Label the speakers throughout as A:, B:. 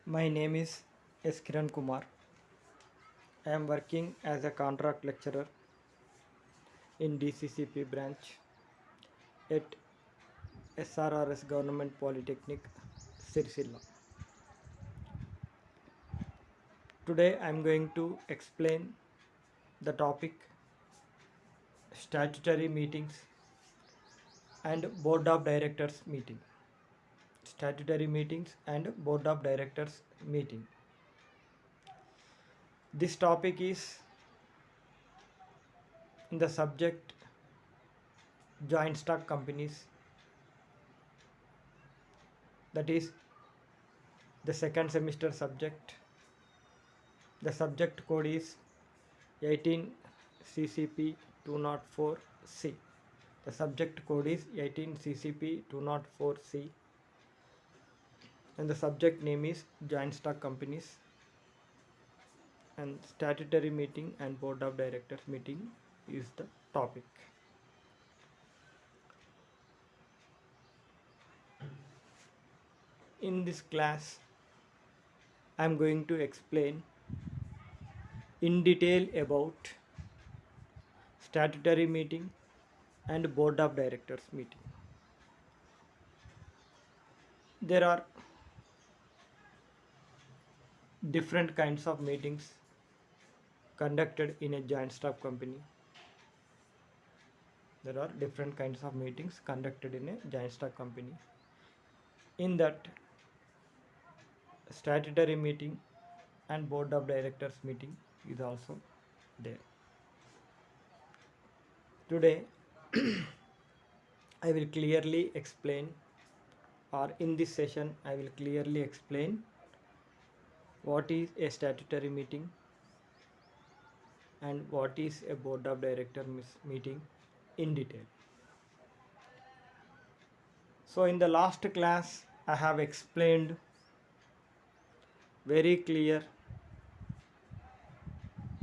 A: My name is S. Kiran Kumar. I am working as a contract lecturer in DCCP branch at SRRS Government Polytechnic, Sirsilla. Today I am going to explain the topic statutory meetings and board of directors meeting. Statutory meetings and board of directors meeting. This topic is in the subject joint stock companies, that is the second semester subject. The subject code is 18CCP204C. The subject code is 18CCP204C and the subject name is joint stock companies, and statutory meeting and board of directors meeting is the topic. In this class I am going to explain in detail about statutory meeting and board of directors meeting. There are different kinds of meetings conducted in a joint stock company. There are different kinds of meetings conducted in a joint stock company. In that, statutory meeting and board of directors meeting is also there. Today I will clearly explain, or in this session I will clearly explain what is a statutory meeting and what is a board of directors meeting in detail. So in the last class I have explained very clear,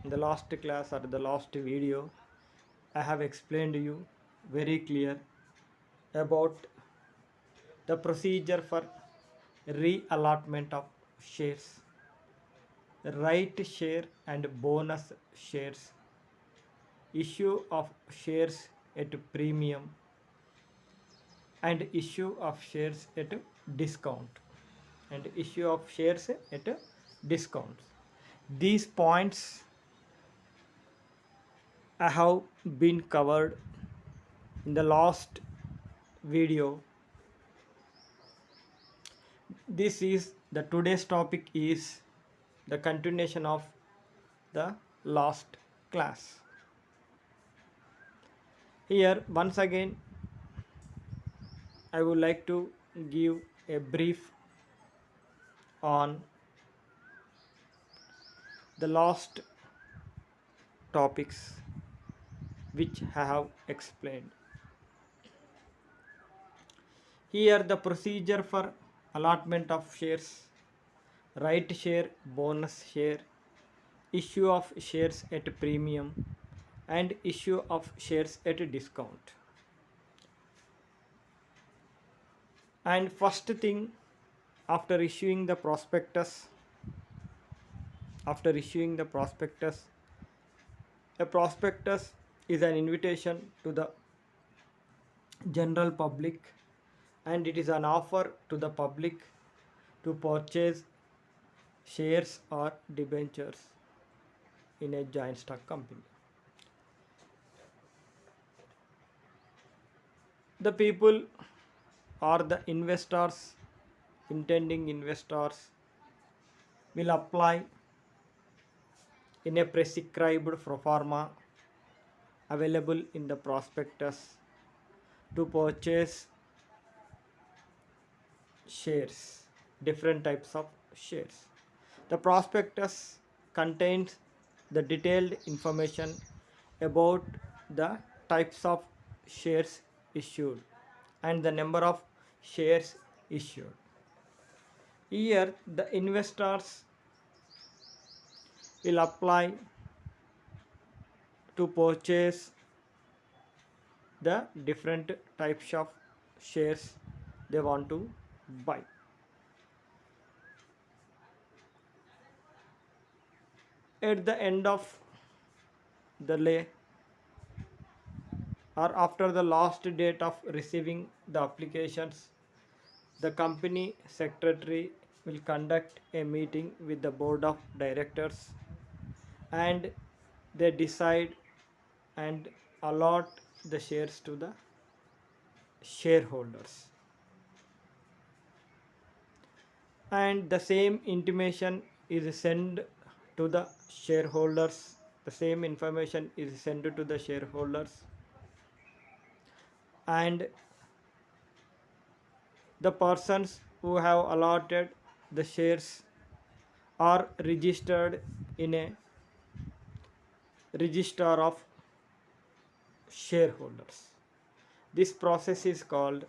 A: in the last class or the last video I have explained you very clear about the procedure for re-allotment of shares, right share and bonus shares, issue of shares at premium and issue of shares at discount, and issue of shares at discounts. These points I have been covered in the last video. This is the today's topic is the continuation of the last class. Here once again I would like to give a brief on the last topics which I have explained. Here the procedure for allotment of shares, right share, bonus share, issue of shares at premium and issue of shares at discount. And first thing, after issuing the prospectus, a prospectus is an invitation to the general public, and it is an offer to the public to purchase shares or debentures in a joint stock company. The people or the investors, intending investors, will apply in a prescribed proforma available in the prospectus to purchase shares, different types of shares. The prospectus contains the detailed information about the types of shares issued and the number of shares issued. Here the investors will apply to purchase the different types of shares they want to buy. At the end of the lay or after the last date of receiving the applications, the company secretary will conduct a meeting with the board of directors and they decide and allot the shares to the shareholders. And the same intimation is sent to the shareholders. The same information is sent to the shareholders, and the persons who have allotted the shares are registered in a register of shareholders. This process is called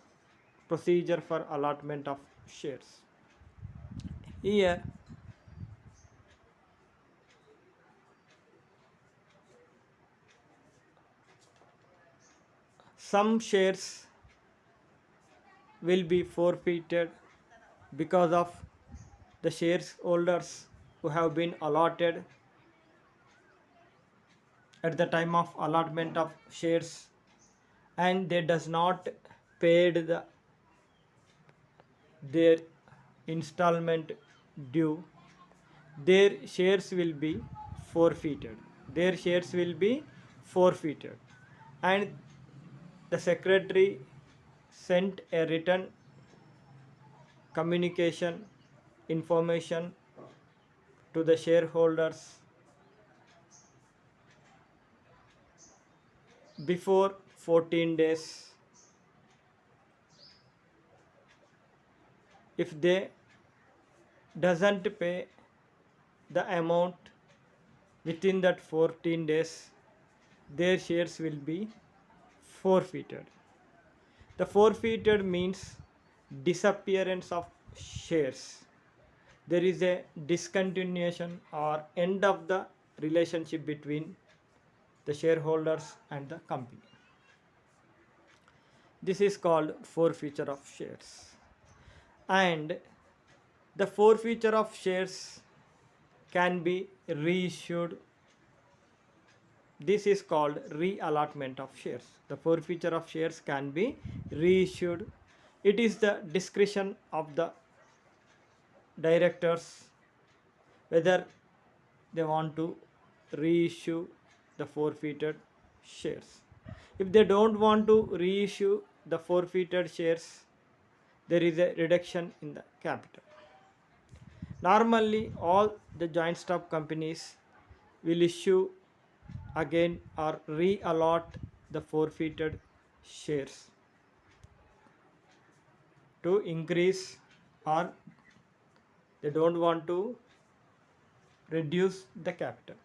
A: procedure for allotment of shares. Here, some shares will be forfeited because of the shareholders who have been allotted at the time of allotment of shares and they does not paid their installment due, their shares will be forfeited and the secretary sent a written communication information to the shareholders before 14 days. If they doesn't pay the amount within that 14 days, their shares will be forfeited. The forfeited means disappearance of shares. There is a discontinuation or end of the relationship between the shareholders and the company. This is called forfeiture of shares. And the forfeiture of shares can be reissued. This is called re-allotment of shares. The forfeiture of shares can be reissued. It is the discretion of the directors whether they want to reissue the forfeited shares. If they don't want to reissue the forfeited shares, there is a reduction in the capital. Normally, all the joint stock companies will issue again or re-allot the forfeited shares to increase, or they don't want to reduce the capital.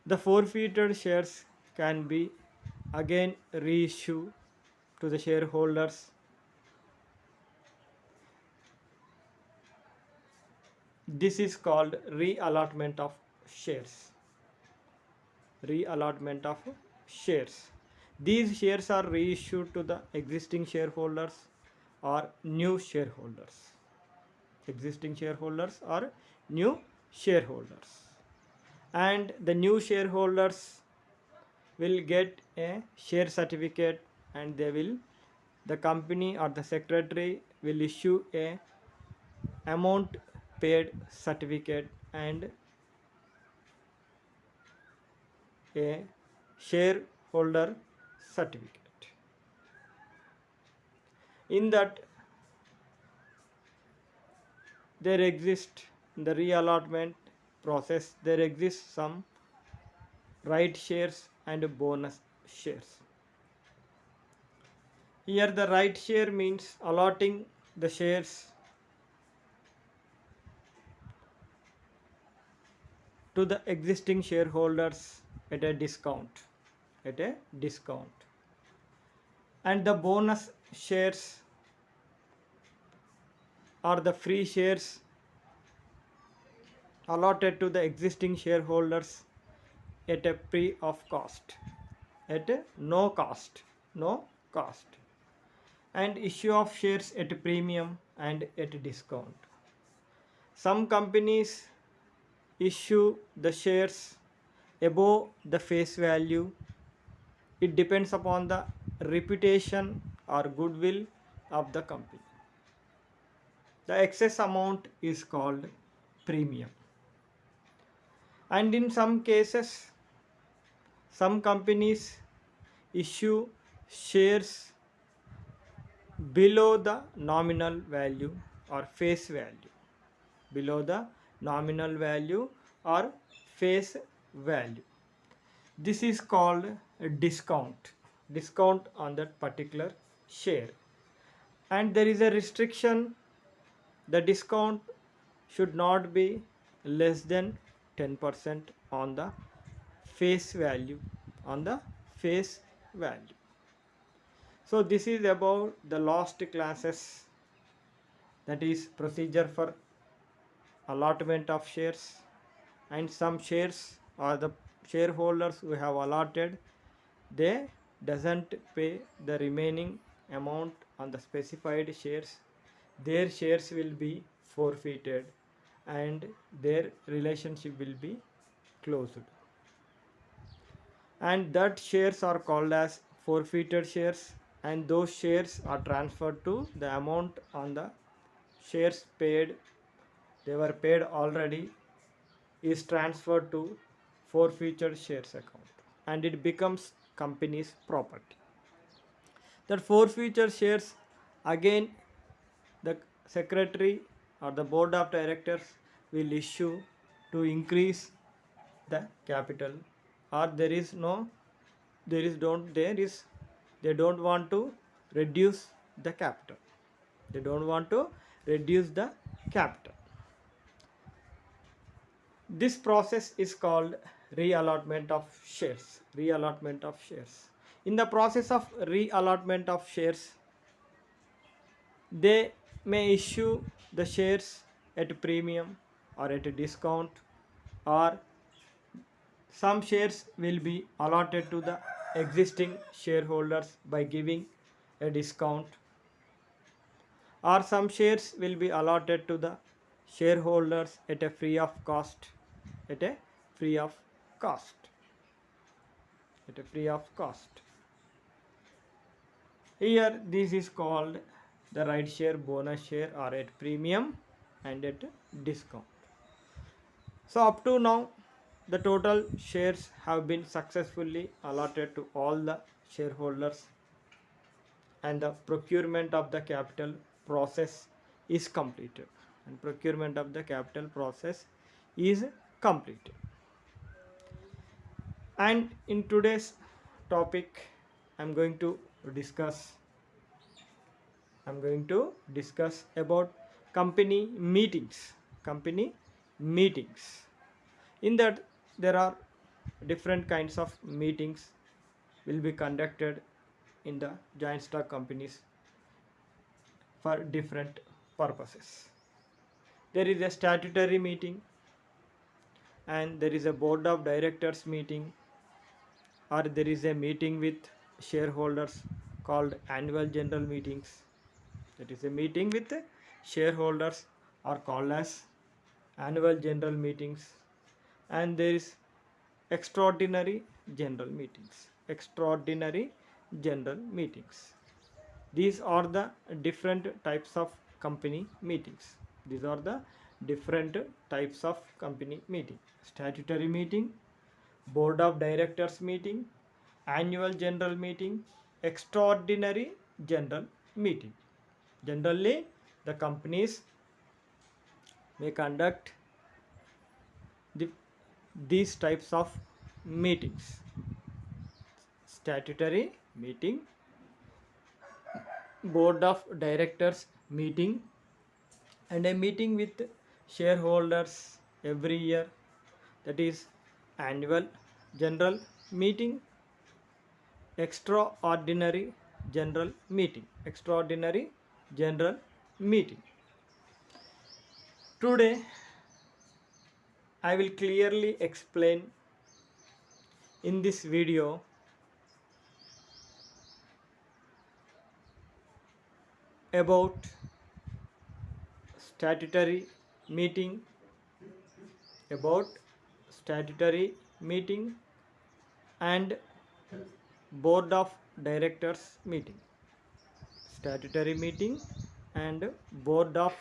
A: The forfeited shares can be again reissued to the shareholders. This is called re-allotment of shares. Re-allotment of shares. These shares are reissued to the existing shareholders or new shareholders. Existing shareholders or new shareholders. And the new shareholders will get a share certificate and the company or the secretary will issue a amount paid certificate and a shareholder certificate. In that, there exist in the reallotment process, there exist some right shares and bonus shares. Here the right share means allotting the shares to the existing shareholders at a discount. And the bonus shares are the free shares allotted to the existing shareholders at a free of cost, at a no cost, and issue of shares at a premium and at a discount. Some companies issue the shares above the face value. It depends upon the reputation or goodwill of the company. The excess amount is called premium. And in some cases, some companies issue shares below the nominal value or face value. Below the nominal value or face value. This is called a discount on that particular share. And there is a restriction: the discount should not be less than 10% on the face value. On the face value. So this is about the last classes, that is procedure for allotment of shares. And some shares or the shareholders who have allotted, they doesn't pay the remaining amount on the specified shares. Their shares will be forfeited and their relationship will be closed, and that shares are called as forfeited shares, and those shares are transferred to the amount on the shares paid, they were paid already, is transferred to forfeited shares account, and it becomes company's property. That forfeited shares, again the secretary or the board of directors will issue to increase the capital, or there is they don't want to reduce the capital. They don't want to reduce the capital. This process is called reallotment of shares. Reallotment of shares. In the process of reallotment of shares, they may issue the shares at a premium or at a discount, or some shares will be allotted to the existing shareholders by giving a discount, or some shares will be allotted to the shareholders at a free of cost, at a free of cost, at a free of cost. Here this is called the right share, bonus share, or at premium and at discount. So up to now, the total shares have been successfully allotted to all the shareholders, and the procurement of the capital process is completed. And procurement of the capital process is completed. And in today's topic, I'm going to discuss about company meetings. Company meetings. In that, there are different kinds of meetings will be conducted in the joint stock companies for different purposes. There is a statutory meeting, and there is a board of directors meeting, or there is a meeting with shareholders called annual general meetings. That is a meeting with shareholders are called as annual general meetings. And there is extraordinary general meetings. Extraordinary general meetings. These are the different types of company meetings. These are the different types of company meeting. Statutory meeting, board of directors meeting, annual general meeting, extraordinary general meeting. Generally, the companies may conduct these types of meetings: statutory meeting, board of directors meeting, and a meeting with shareholders every year, that is annual general meeting. Extraordinary general meeting. Extraordinary general meeting. Today I will clearly explain in this video about statutory meeting, about statutory meeting and board of directors meeting. Statutory meeting and board of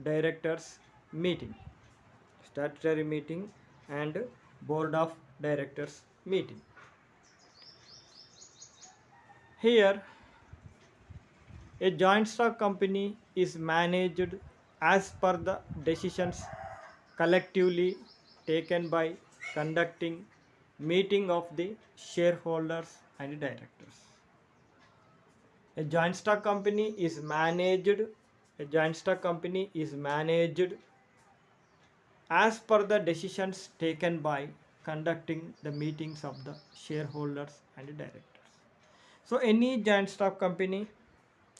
A: directors meeting. Statutory meeting and board of directors meeting. Here, a joint stock company is managed as per the decisions collectively taken by conducting meeting of the shareholders and directors. A joint stock company is managed a joint stock company is managed as per the decisions taken by conducting the meetings of the shareholders and directors. So any joint stock company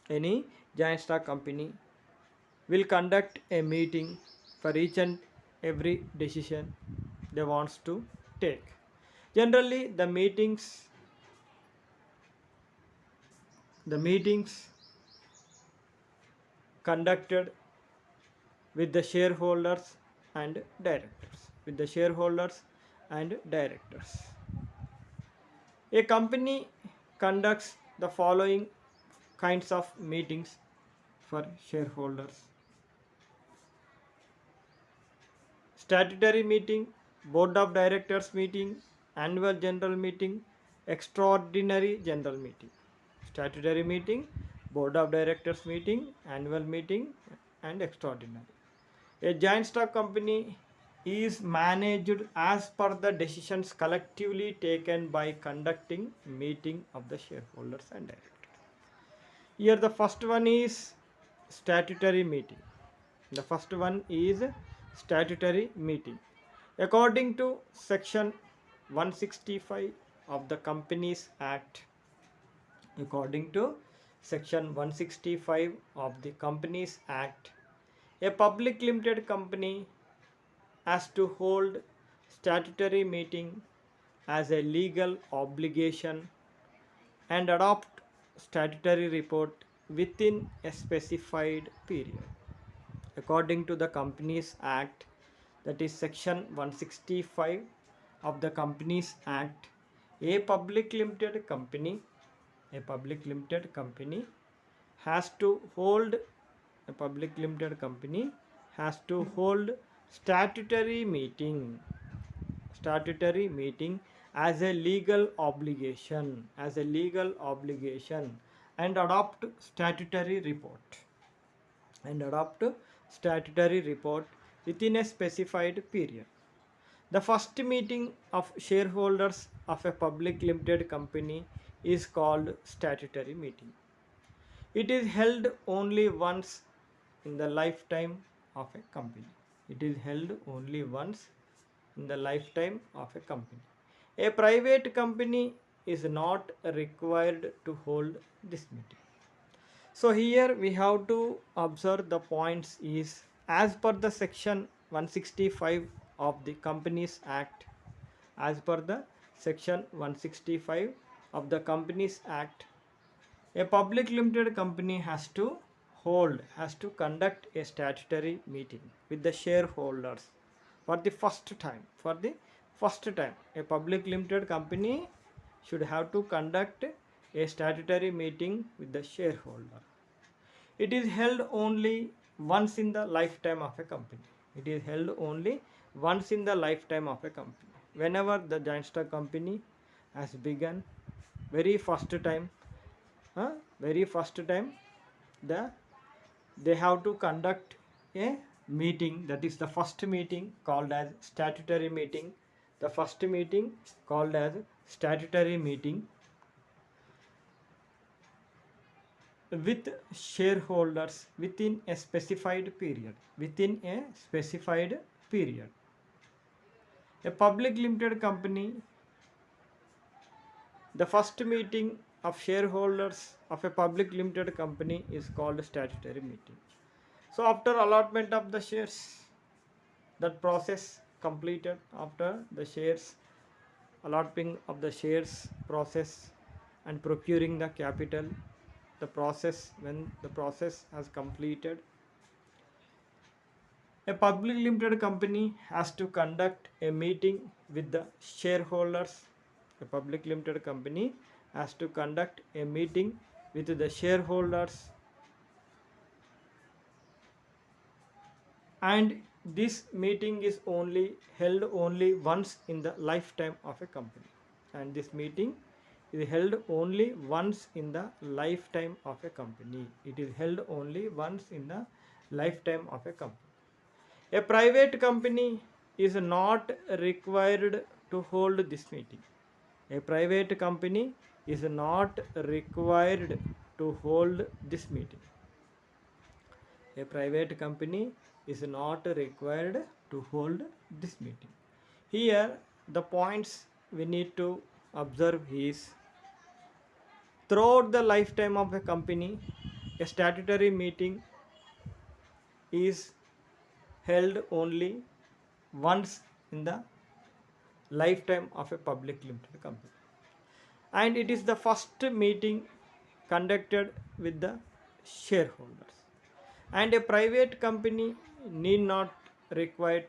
A: will conduct a meeting for each and every decision they wants to take. Generally, the meetings conducted with the shareholders and directors. A company conducts the following kinds of meetings for shareholders: statutory meeting, board of directors meeting, annual general meeting, extraordinary general meeting. Statutory meeting, board of directors meeting, annual meeting, and extraordinary. A joint stock company is managed as per the decisions collectively taken by conducting meeting of the shareholders and directors. Here the first one is statutory meeting. The first one is statutory meeting. According to section 165 of the Companies Act, according to section 165 of the Companies Act, a public limited company has to hold statutory meeting as a legal obligation and adopt statutory report within a specified period. According to the Companies Act, that is section 165 of the Companies Act, a public limited company has to hold a public limited company has to hold statutory meeting as a legal obligation and adopt statutory report within a specified period. The first meeting of shareholders of a public limited company is called statutory meeting. It is held only once in the lifetime of a company. It is held only once in the lifetime of a company. A private company is not required to hold this meeting. So here we have to observe the points is, as per the section 165 of the Companies Act, as per the section 165 of the Companies Act, a public limited company has to conduct a statutory meeting with the shareholders for the first time. A public limited company should have to conduct a statutory meeting with the shareholder. It is held only once in the lifetime of a company. Whenever the joint stock company has begun, very first time, they have to conduct a meeting. That is the first meeting called as statutory meeting. The first meeting called as statutory meeting with shareholders within a specified period. A public limited company, the first meeting of shareholders of a public limited company is called statutory meeting. So after allotment of the shares, that process completed, after the shares allotting of the shares process and procuring the capital, when the process has completed, A public limited company has to conduct a meeting with the shareholders. A public limited company has to conduct a meeting with the shareholders, and this meeting is only held only once in the lifetime of a company. And this meeting is held only once in the lifetime of a company. It is held only once in the lifetime of a company. A private company is not required to hold this meeting. A private company is not required to hold this meeting. A private company is not required to hold this meeting. Here, the points we need to observe is throughout the lifetime of a company, a statutory meeting is held only once in the lifetime of a public limited company, and it is the first meeting conducted with the shareholders, and a private company need not required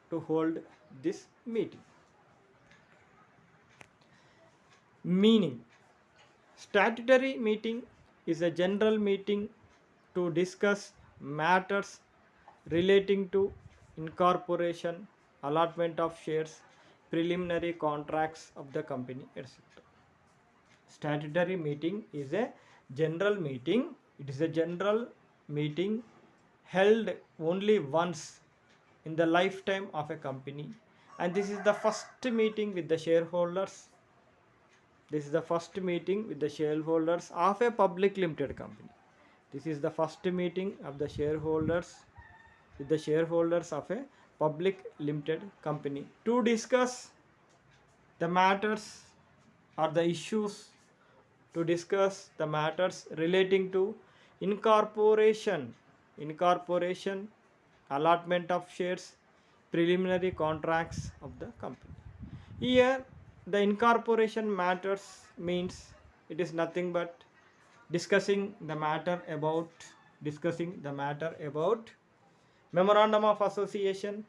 A: to hold this meeting. Meaning, statutory meeting is a general meeting to discuss matters relating to incorporation, allotment of shares, preliminary contracts of the company, etc. Statutory meeting is a general meeting. It is a general meeting held only once in the lifetime of a company, and this is the first meeting with the shareholders. This is the first meeting with the shareholders of a public limited company. This is the first meeting of the shareholders with the shareholders of a public limited company to discuss the matters or the issues, to discuss the matters relating to incorporation, allotment of shares, preliminary contracts of the company. Here, the incorporation matters means it is nothing but discussing the matter about memorandum of association,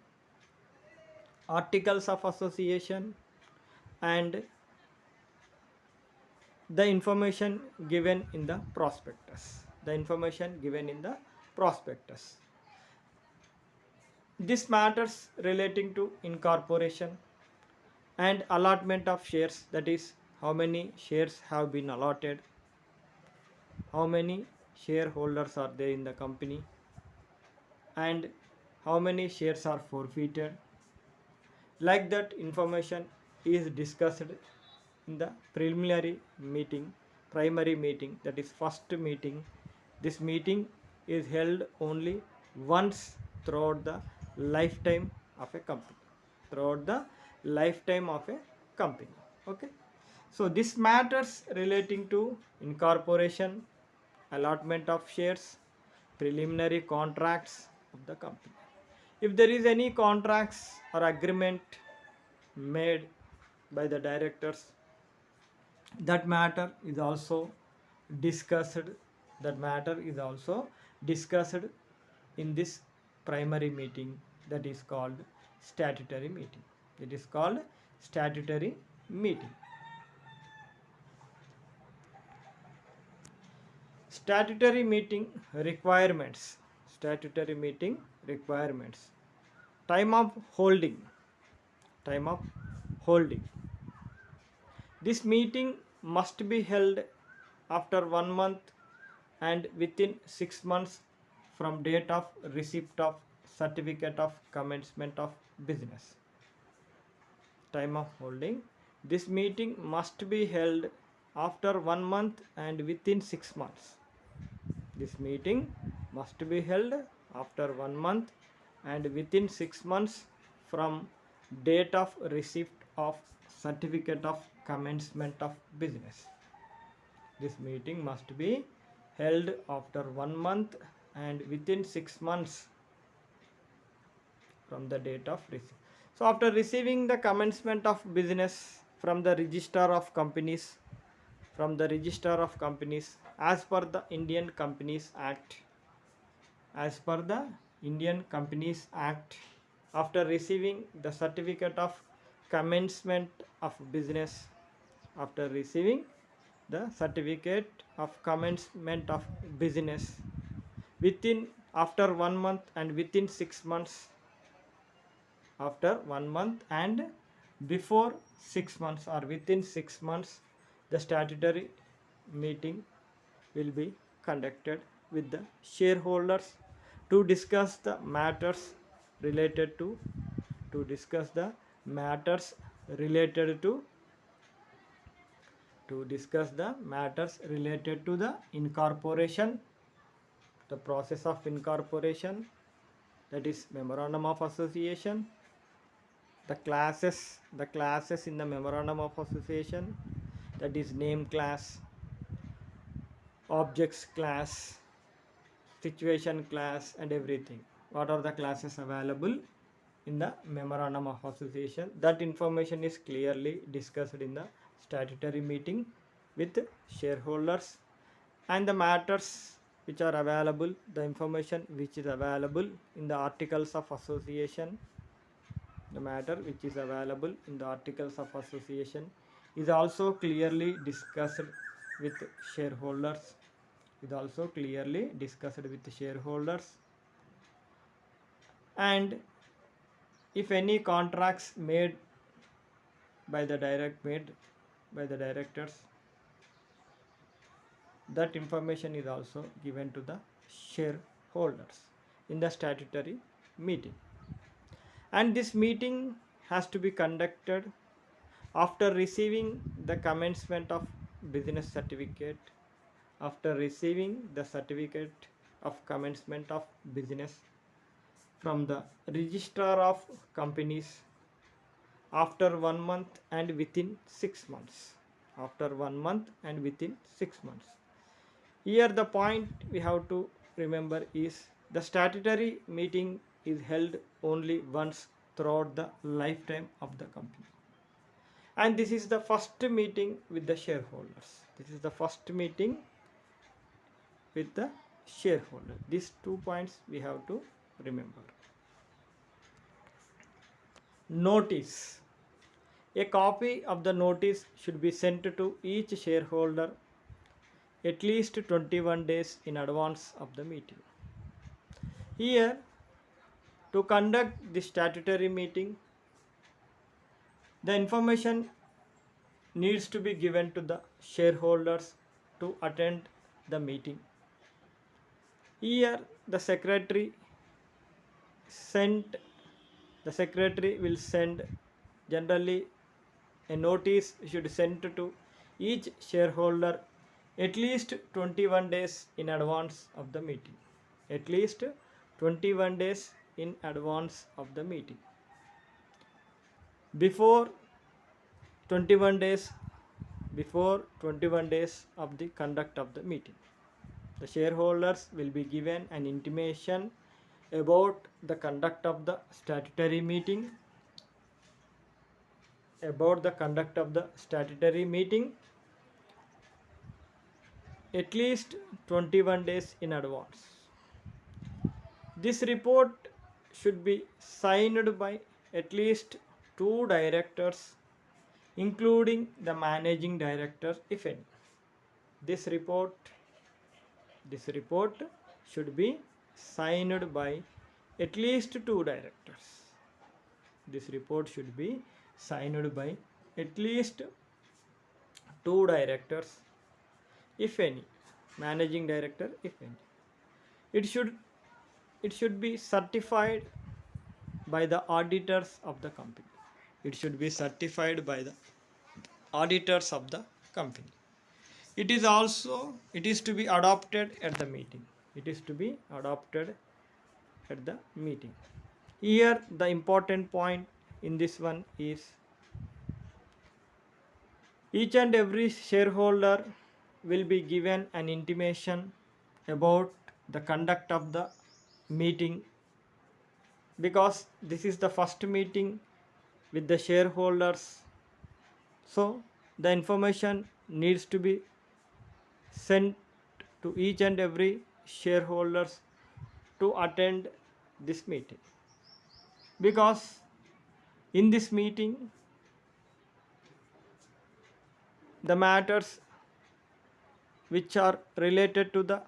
A: articles of association, and the information given in the prospectus. This matters relating to incorporation and allotment of shares, that is, how many shares have been allotted, how many shareholders are there in the company, and how many shares are forfeited. Like that information is discussed in the primary meeting, that is first meeting. This meeting is held only once throughout the lifetime of a company. Okay. So this matters relating to incorporation, allotment of shares, preliminary contracts of the company. If there is any contracts or agreement made by the directors, that matter is also discussed in this primary meeting, that is called statutory meeting. Statutory meeting requirements. Time of holding. This meeting must be held after 1 month and within 6 months from date of receipt of certificate of commencement of business. Time of holding. This meeting must be held after 1 month and within 6 months. This meeting must be held after 1 month and within 6 months from date of receipt of certificate of commencement of business. This meeting must be held after 1 month and within 6 months from the date of receipt. So after receiving the commencement of business from the Register of Companies, as per the Indian Companies Act, Indian Companies Act, after receiving the certificate of commencement of business, after receiving the certificate of commencement of business, within after 1 month and within 6 months, after 1 month and before 6 months or within 6 months, the statutory meeting will be conducted with the shareholders to discuss the matters related to discuss the matters related to discuss the matters related to the incorporation, the process of incorporation, that is memorandum of association, the classes in the memorandum of association, that is name class, objects class, situation class, and everything. What are the classes available in the memorandum of association? That information is clearly discussed in the statutory meeting with shareholders, and the matters which are available, the information which is available in the articles of association, the matter which is available in the articles of association is also clearly discussed with shareholders, and if any contracts made by the directors, that information is also given to the shareholders in the statutory meeting. And this meeting has to be conducted after receiving the commencement of business certificate, after receiving the certificate of commencement of business from the registrar of companies, after 1 month and within 6 months, after 1 month and within 6 months. Here the point we have to remember is the statutory meeting is held only once throughout the lifetime of the company, and this is the first meeting with the shareholders. These 2 points we have to remember. Notice. A copy of the notice should be sent to each shareholder at least 21 days in advance of the meeting. Here, to conduct the statutory meeting, the information needs to be given to the shareholders to attend the meeting. Here, the secretary will send, generally a notice should send to each shareholder at least 21 days in advance of the meeting. At least 21 days in advance of the meeting. Before 21 days of the conduct of the meeting, the shareholders will be given an intimation about the conduct of the statutory meeting, at least 21 days in advance. This report should be signed by at least 2 directors, including the managing director, if any. This report should be signed by at least 2 directors. This report should be signed by at least 2 directors, if any, managing director, if any. It should be certified by the auditors of the company. It should be certified by the auditors of the company. It is to be adopted at the meeting. Here the important point in this one is each and every shareholder will be given an intimation about the conduct of the meeting, because this is the first meeting with the shareholders. So the information needs to be sent to each and every shareholders to attend this meeting, because in this meeting the matters which are related to the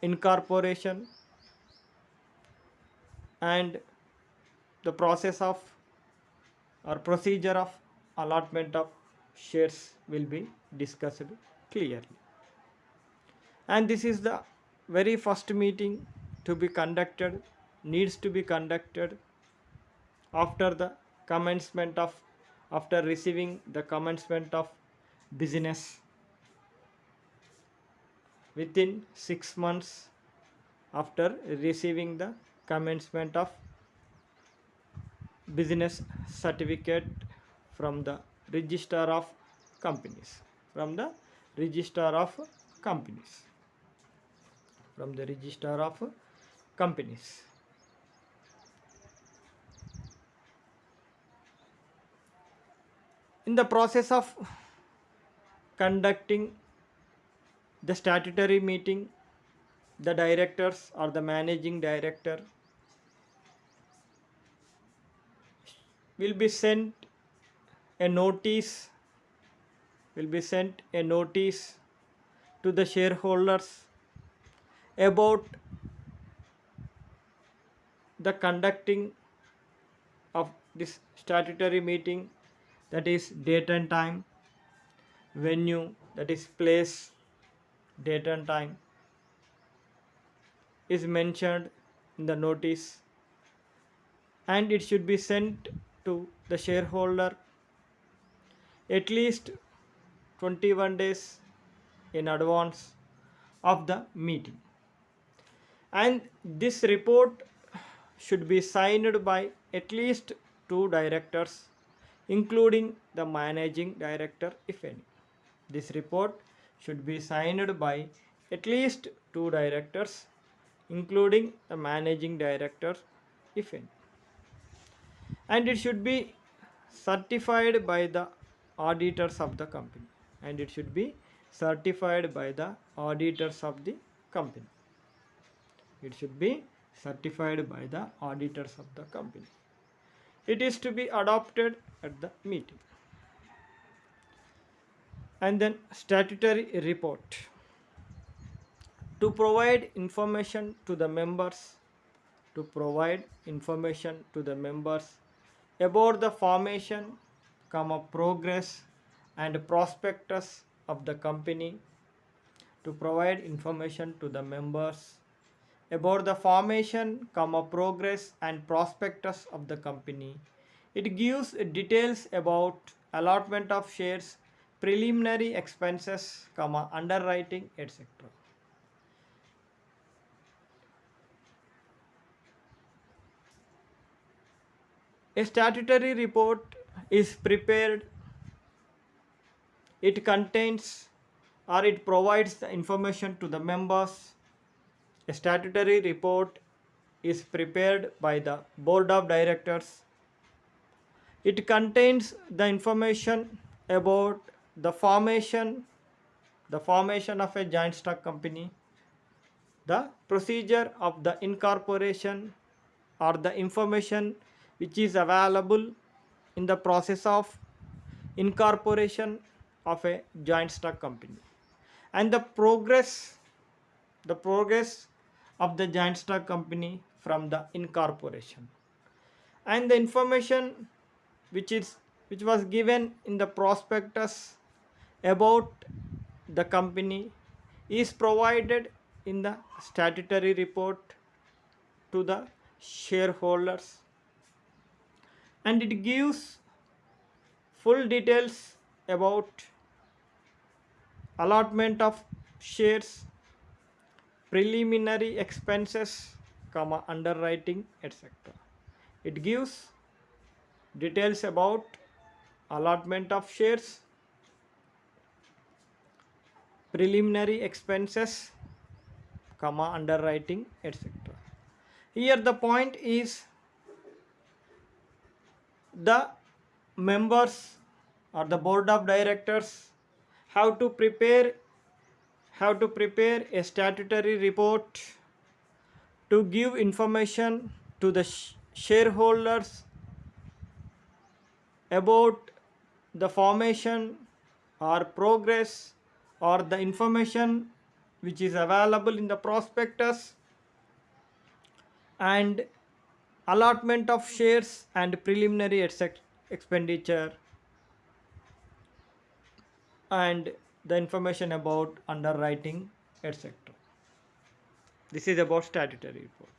A: incorporation and the process of or procedure of allotment of shares will be discussed clearly. And this is the very first meeting to be conducted, needs to be conducted after the commencement of, after receiving the commencement of business within 6 months after receiving the commencement of business certificate from the register of companies, from the register of companies, from the register of companies. In the process of conducting the statutory meeting, the directors or the managing director will be sent a notice, to the shareholders about the conducting of this statutory meeting, that is date and time, venue, that is place, date and time is mentioned in the notice, and it should be sent to the shareholder at least 21 days in advance of the meeting. And this report should be signed by at least 2 directors, including the managing director if any. This report should be signed by at least 2 directors, including the managing director if any. And it should be certified by the auditors of the company. And it should be certified by the auditors of the company. It should be certified by the auditors of the company. It is to be adopted at the meeting. And then statutory report. To provide information to the members, about the formation, progress and prospectus of the company. To provide information to the members about the formation, progress and prospectus of the company. It gives details about allotment of shares, preliminary expenses, underwriting, etc. A statutory report is prepared. It contains or it provides the information to the members. A statutory report is prepared by the board of directors. It contains the information about the formation of a joint stock company, the procedure of the incorporation, or the information which is available in the process of incorporation of a joint stock company, and the progress of the joint stock company from the incorporation, and the information which was given in the prospectus about the company is provided in the statutory report to the shareholders, and it gives full details about allotment of shares, preliminary expenses, underwriting, etc. It gives details about allotment of shares, preliminary expenses, underwriting, etc. Here the point is the members or the board of directors have to prepare a statutory report to give information to the shareholders about the formation or progress or the information which is available in the prospectus, and allotment of shares and preliminary expenditure, and the information about underwriting, etc. This is about statutory report.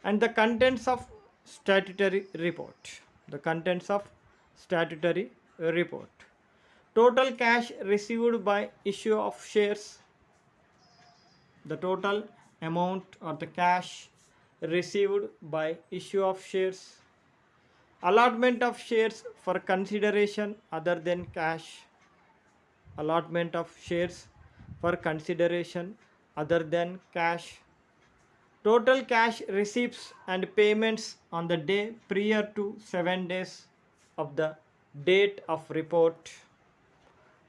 A: And the contents of statutory report. The contents of statutory report. Total cash received by issue of shares. The total amount or the cash received by issue of shares. Allotment of shares for consideration other than cash. Allotment of shares for consideration other than cash. Total cash receipts and payments on the day prior to 7 days of the date of report.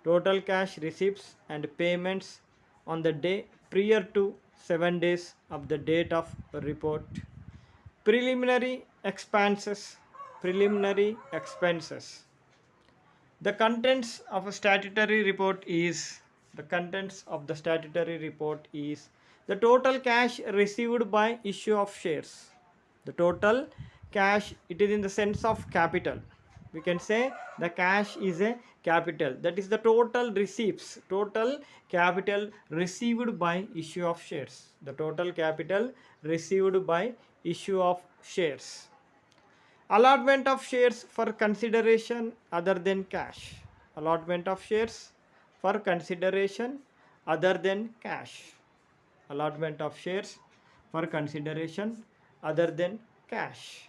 A: Total cash receipts and payments on the day prior to 7 days of the date of report. Preliminary expenses. Preliminary expenses. The contents of a statutory report is the total cash received by issue of shares. The total cash, it is in the sense of capital. We can say the cash is a capital. That is the total receipts, total capital received by issue of shares. The total capital received by issue of shares. Allotment of shares for consideration other than cash. Allotment of shares for consideration other than cash. Allotment of shares for consideration other than cash.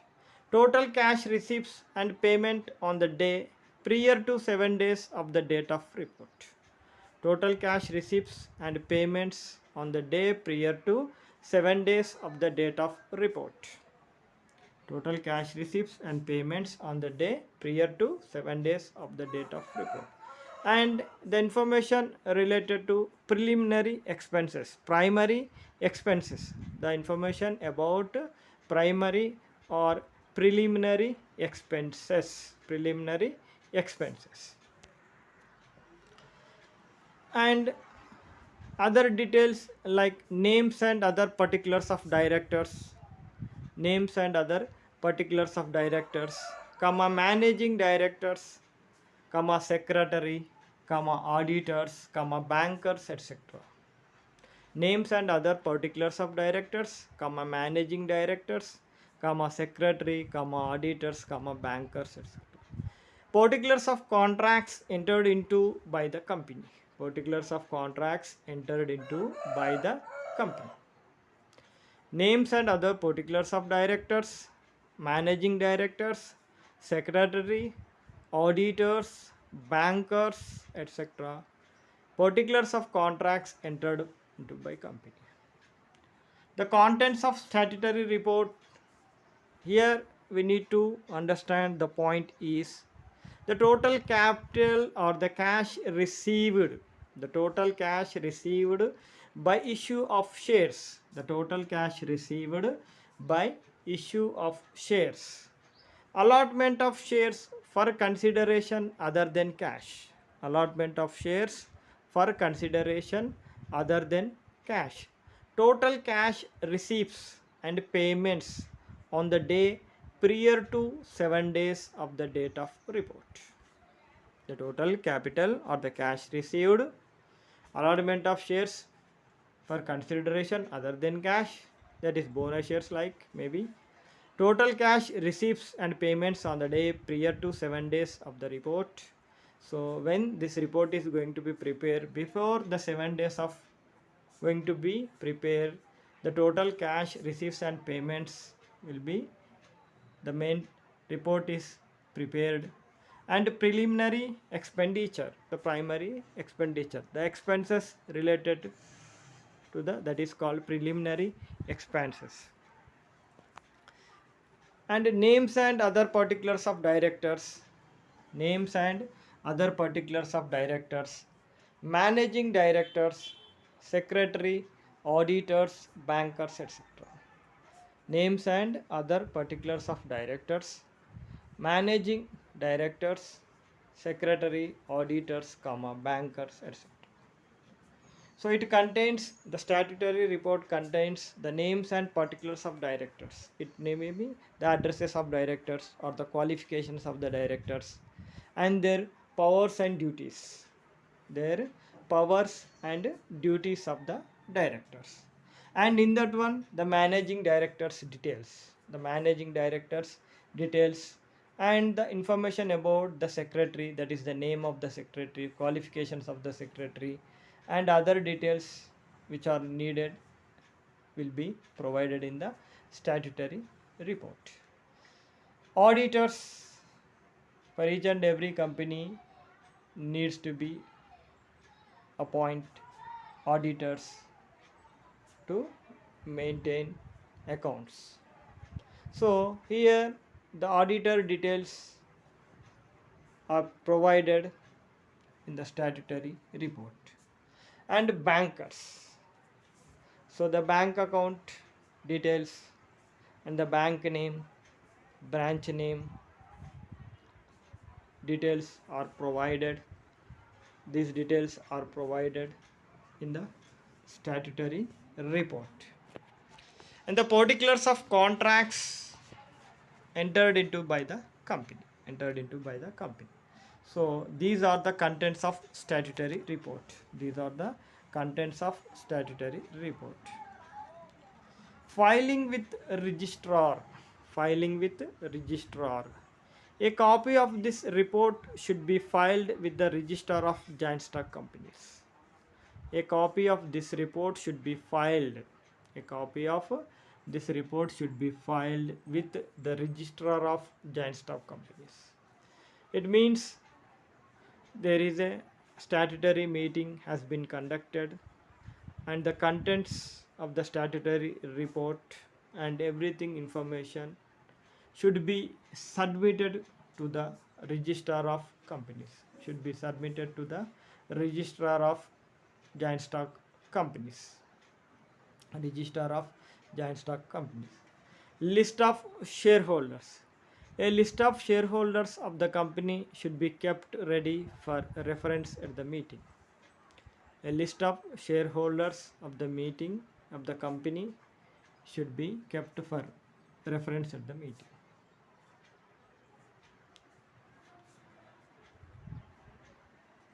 A: Total cash receipts and payment on the day prior to 7 days of the date of report. Total cash receipts and payments on the day prior to 7 days of the date of report. Total cash receipts and payments on the day prior to 7 days of the date of report. And the information related to preliminary expenses, primary expenses. The information about primary or preliminary expenses. Preliminary expenses. And other details like names and other particulars of directors. Names and other particulars of directors, comma managing directors, comma secretary, comma auditors, comma bankers, etc. Names and other particulars of directors, comma managing directors, comma secretary, comma auditors, comma bankers, etc. Particulars of contracts entered into by the company. Particulars of contracts entered into by the company. Names and other particulars of directors, managing directors, secretary, auditors, bankers, etc. Particulars of contracts entered into by company. The contents of statutory report. Here we need to understand the point is the total capital or the cash received. The total cash received by issue of shares. The total cash received by issue of shares. Allotment of shares for consideration other than cash. Allotment of shares for consideration other than cash. Total cash receipts and payments on the day prior to 7 days of the date of report. The total capital or the cash received, allotment of shares for consideration other than cash, that is bonus shares like maybe. Total cash receipts and payments on the day prior to 7 days of the report. So when this report is going to be prepared, before the 7 days of going to be prepared, the total cash receipts and payments will be, the main report is prepared. And preliminary expenditure, the primary expenditure, the expenses related to that is called preliminary expenses. And names and other particulars of directors, names and other particulars of directors, managing directors, secretary, auditors, bankers, etc. names and other particulars of directors, managing directors, secretary, auditors, comma, bankers, etc. So it contains, the statutory report contains the names and particulars of directors. It may be the addresses of directors or the qualifications of the directors and their powers and duties. Their powers and duties of the directors. And in that one, the managing directors details. The managing directors details and the information about the secretary, that is the name of the secretary, qualifications of the secretary, and other details which are needed will be provided in the statutory report. Auditors for each and every company needs to be appoint auditors to maintain accounts. So here the auditor details are provided in the statutory report. And bankers. So the bank account details and the bank name, branch name details are provided. These details are provided in the statutory report. And the particulars of contracts entered into by the company. So these are the contents of statutory report. These are the contents of statutory report. Filing with registrar. Filing with registrar. A copy of this report should be filed with the register of joint stock companies. A copy of this report should be filed. A copy of this report should be filed with the registrar of joint stock companies. It means there is a statutory meeting has been conducted and the contents of the statutory report and everything information should be submitted to the registrar of companies, should be submitted to the registrar of joint stock companies, registrar of joint stock companies. List of shareholders. A list of shareholders of the company should be kept ready for reference at the meeting. A list of shareholders of the meeting of the company should be kept for reference at the meeting.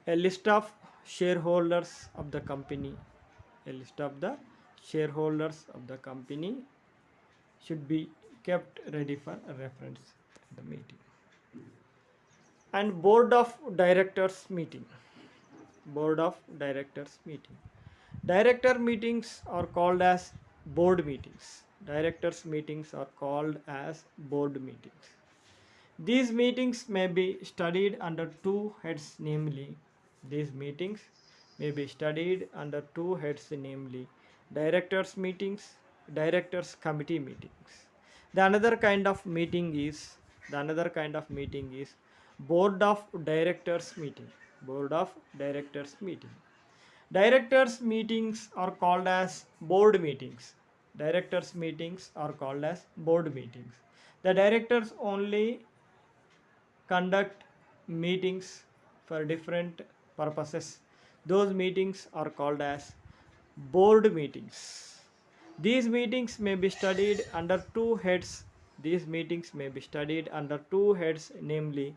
A: A list of shareholders of the company, a list of the shareholders of the company should be kept ready for reference at the meeting. And board of directors meeting. Board of directors meeting. Director meetings are called as board meetings. Directors meetings are called as board meetings. These meetings may be studied under two heads, namely, these meetings may be studied under two heads, namely, directors meetings, directors committee meetings. The another kind of meeting is board of directors meeting. Board of directors meeting. Directors meetings are called as board meetings. Directors meetings are called as board meetings. The directors only conduct meetings for different purposes. Those meetings are called as board meetings. These meetings may be studied under two heads. These meetings may be studied under two heads, namely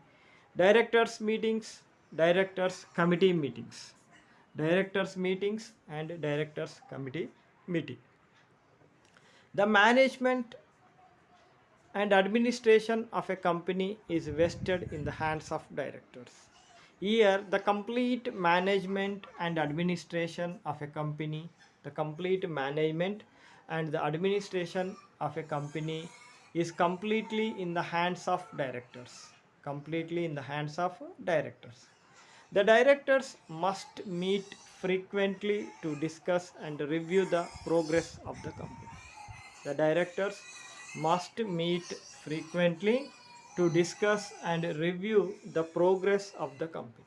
A: directors meetings, directors committee meetings. Directors meetings and directors committee meeting. The management and administration of a company is vested in the hands of directors. Here, the complete management and administration of a company, the complete management and the administration of a company is completely in the hands of directors. Completely in the hands of directors. The directors must meet frequently to discuss and review the progress of the company. The directors must meet frequently to discuss and review the progress of the company.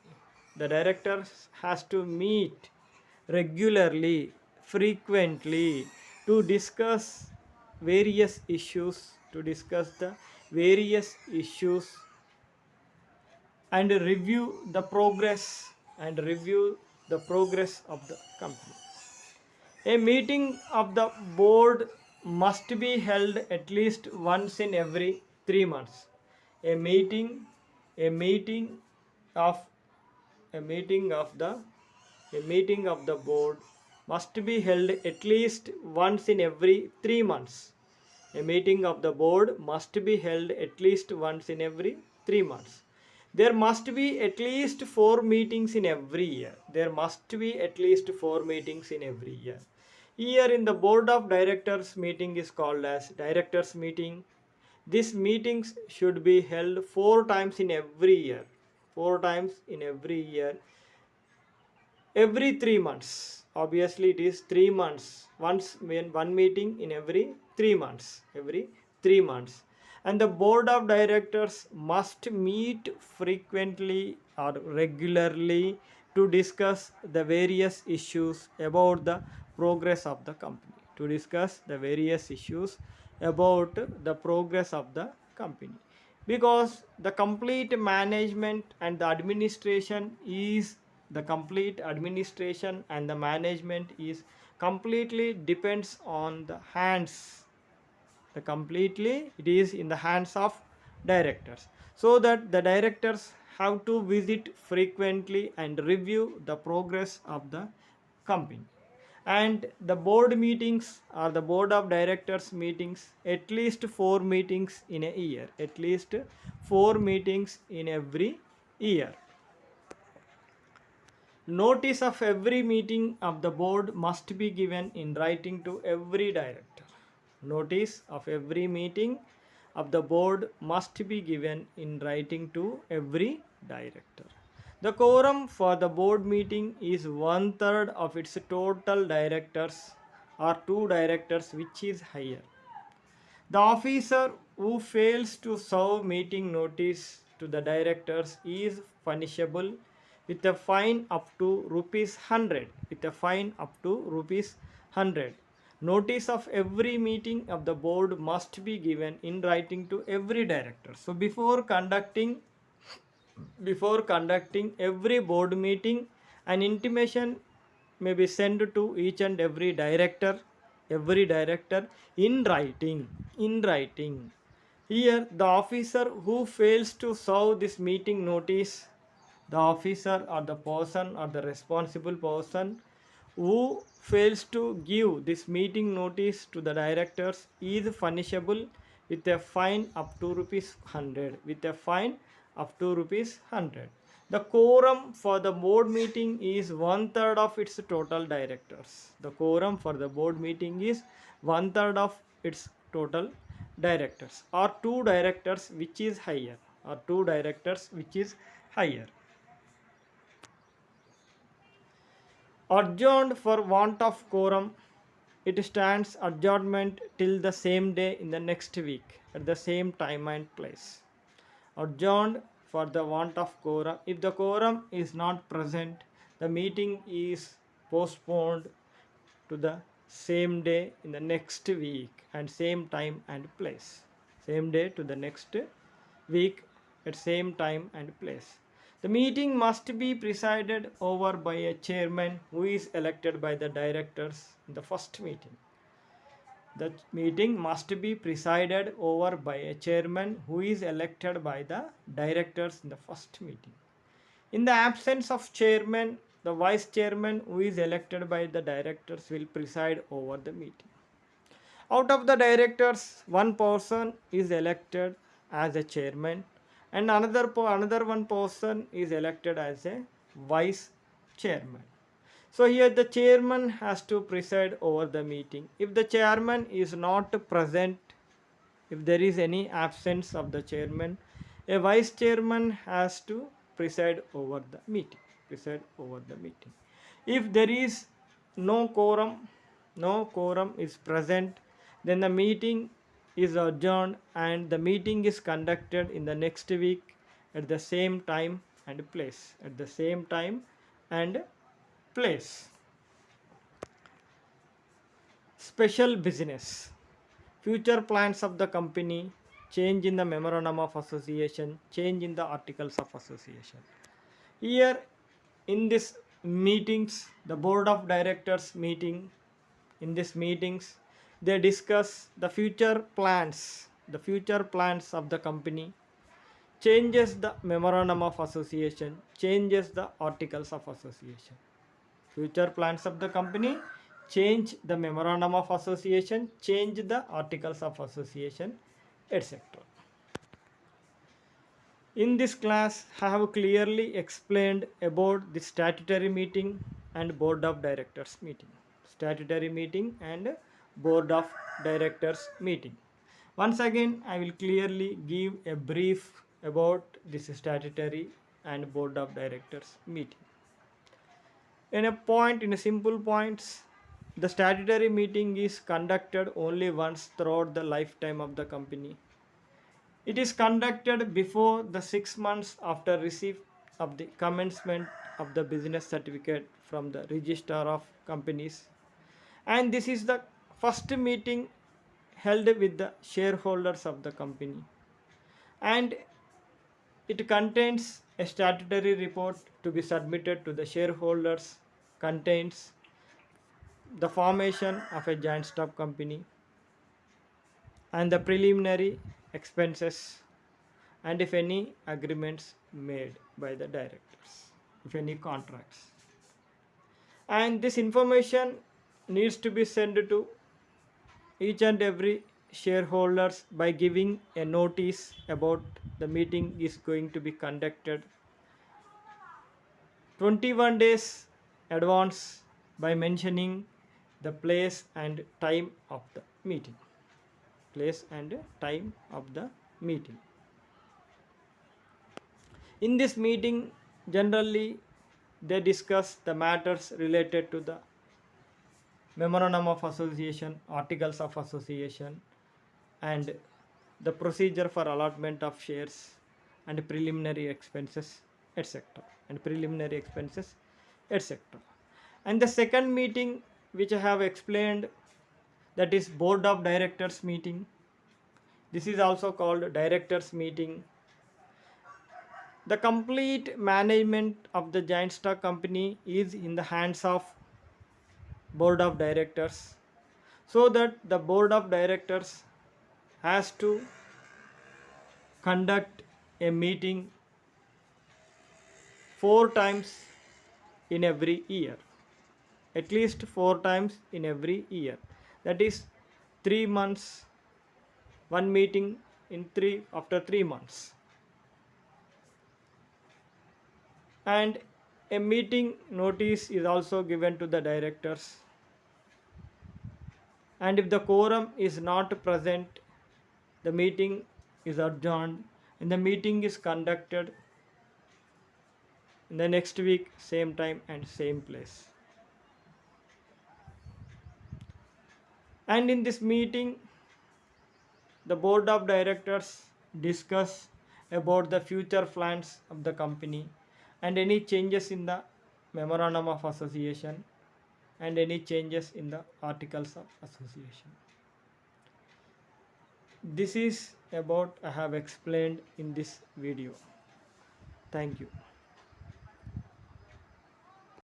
A: The directors has to meet regularly, frequently to discuss various issues, to discuss the various issues and review the progress of the company. A meeting of the board must be held at least once in every 3 months. A meeting, a meeting of a meeting of the a meeting of the board must be held at least once in every 3 months. A meeting of the board must be held at least once in every 3 months. There must be at least 4 meetings in every year. There must be at least 4 meetings in every year. Here in the board of directors meeting is called as directors meeting. These meetings should be held 4 times in every year. 4 times in every year, every 3 months. Obviously it is 3 months once, when one meeting in every 3 months, every 3 months. And the board of directors must meet frequently or regularly to discuss the various issues about the progress of the company, to discuss the various issues about the progress of the company, because the complete management and the administration is the complete administration and the management is completely depends on the hands, the completely it is in the hands of directors, so that the directors have to visit frequently and review the progress of the company. And the board meetings or the board of directors meetings, at least 4 meetings in a year, at least 4 meetings in every year. Notice of every meeting of the board must be given in writing to every director. Notice of every meeting of the board must be given in writing to every director. The quorum for the board meeting is 1/3 of its total directors or 2 directors, which is higher. The officer who fails to serve meeting notice to the directors is punishable with a fine up to rupees 100. With a fine up to rupees 100. Notice of every meeting of the board must be given in writing to every director. So before conducting every board meeting, an intimation may be sent to each and every director in writing. Here the officer who fails to serve this meeting notice, the officer or the person or the responsible person who fails to give this meeting notice to the directors is punishable with a fine up to rupees 100, with a fine up to rupees 100. The quorum for the board meeting is 1/3 of its total directors. The quorum for the board meeting is 1/3 of its total directors, or 2 directors, which is higher, or 2 directors, which is higher. Adjourned for want of quorum, it stands adjournment till the same day in the next week at the same time and place. Adjourned for the want of quorum. If the quorum is not present, the meeting is postponed to the same day in the next week and same time and place. Same day to the next week at same time and place. The meeting must be presided over by a chairman who is elected by the directors in the first meeting. The meeting must be presided over by a chairman who is elected by the directors in the first meeting. In the absence of chairman, the vice chairman who is elected by the directors will preside over the meeting. Out of the directors, one person is elected as a chairman and another one person is elected as a vice chairman. So here the chairman has to preside over the meeting. If the chairman is not present, if there is any absence of the chairman, a vice chairman has to preside over the meeting. Preside over the meeting. If there is no quorum is present, then the meeting is adjourned and the meeting is conducted in the next week at the same time and place. At the same time and place. Special business. future plans of the company, change in the memorandum of association, change in the articles of association. Here in this meetings, the board of directors meeting, in these meetings, they discuss the future plans of the company, changes the memorandum of association, changes the articles of association. Future plans of the company, change the memorandum of association, change the articles of association, etc. In this class, I have clearly explained about the statutory meeting and board of directors meeting. Statutory meeting and board of directors meeting. Once again, I will clearly give a brief about this statutory and board of directors meeting. In a simple points, the statutory meeting is conducted only once throughout the lifetime of the company. It is conducted before the 6 months after receipt of the commencement of the business certificate from the Registrar of Companies. And this is the first meeting held with the shareholders of the company. And it contains a statutory report to be submitted to the shareholders, contains the formation of a joint stock company and the preliminary expenses, and if any agreements made by the directors, if any contracts. And this information needs to be sent to each and every shareholders by giving a notice about the meeting is going to be conducted 21 days advance by mentioning the place and time of the meeting. Place and time of the meeting. In this meeting, generally they discuss the matters related to the memorandum of association, articles of association, and the procedure for allotment of shares and preliminary expenses, etc. and preliminary expenses, etc. And the second meeting which I have explained, that is board of directors meeting. This is also called directors meeting. The complete management of the joint stock company is in the hands of board of directors, so that the board of directors has to conduct a meeting 4 times in every year, at least 4 times in every year. That is 3 months, one meeting in three after 3 months. And a meeting notice is also given to the directors. And if the quorum is not present, the meeting is adjourned and the meeting is conducted in the next week, same time and same place. And in this meeting, the board of directors discuss about the future plans of the company and any changes in the memorandum of association and any changes in the articles of association. This is about I have explained in this video. Thank you.